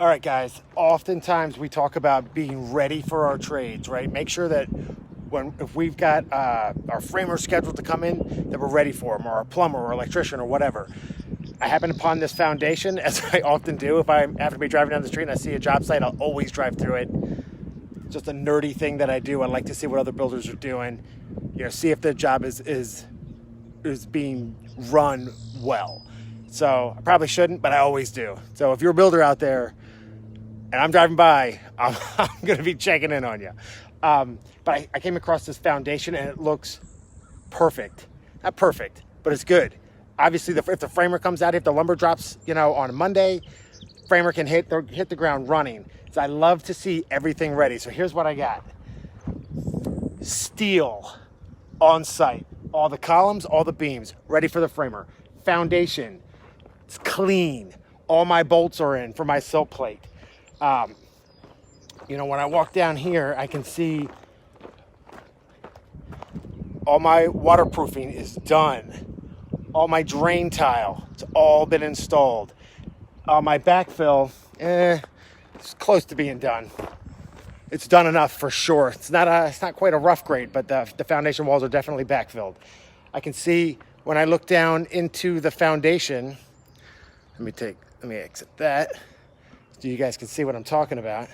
All right, guys, oftentimes we talk about being ready for our trades, right? Make sure that if we've got our framer scheduled to come in, that we're ready for them, or our plumber or electrician or whatever. I happen upon this foundation, as I often do. If I have to be driving down the street and I see a job site, I'll always drive through it. It's just a nerdy thing that I do. I like to see what other builders are doing, see if the job is being run well. So I probably shouldn't, but I always do. So if you're a builder out there and I'm driving by, I'm going to be checking in on you. But I came across this foundation and it looks perfect. Not perfect, but it's good. Obviously, if the framer comes out, if the lumber drops, on a Monday, framer can hit the ground running. So I love to see everything ready. So here's what I got. Steel on site. All the columns, all the beams, ready for the framer. Foundation, it's clean. All my bolts are in for my silt plate. When I walk down here, I can see all my waterproofing is done. All my drain tile, it's all been installed. My backfill, it's close to being done. It's done enough for sure. It's not quite a rough grade, but the foundation walls are definitely backfilled. I can see when I look down into the foundation, let me exit that so you guys can see what I'm talking about.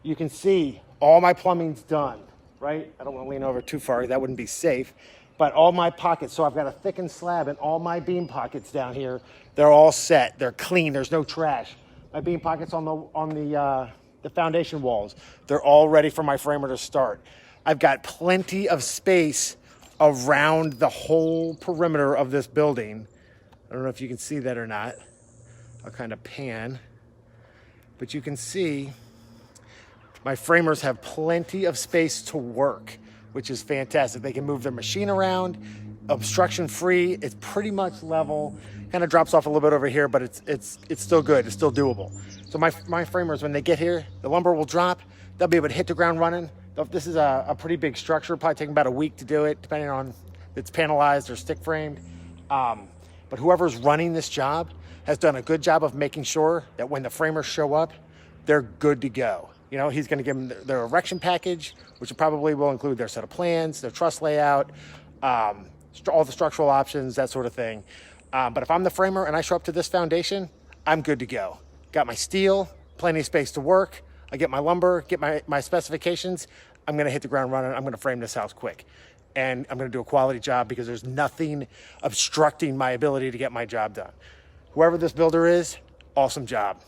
You can see all my plumbing's done, right? I don't want to lean over too far, that wouldn't be safe. But all my pockets, so I've got a thickened slab and all my beam pockets down here, they're all set, they're clean, there's no trash. My beam pockets on the foundation walls, they're all ready for my framer to start. I've got plenty of space around the whole perimeter of this building. I don't know if you can see that or not. I'll kind of pan. But you can see my framers have plenty of space to work, which is fantastic. They can move their machine around, obstruction free. It's pretty much level. Kind of drops off a little bit over here, but it's still good. It's still doable. So my framers, when they get here, the lumber will drop. They'll be able to hit the ground running. This is a pretty big structure. Probably take about a week to do it, depending on if it's panelized or stick framed. But whoever's running this job has done a good job of making sure that when the framers show up, they're good to go. He's going to give them their erection package, which probably will include their set of plans, their truss layout, all the structural options, that sort of thing. But if I'm the framer and I show up to this foundation, I'm good to go. Got my steel, plenty of space to work. I get my lumber, get my specifications. I'm going to hit the ground running. I'm going to frame this house quick. And I'm going to do a quality job because there's nothing obstructing my ability to get my job done. Whoever this builder is, awesome job.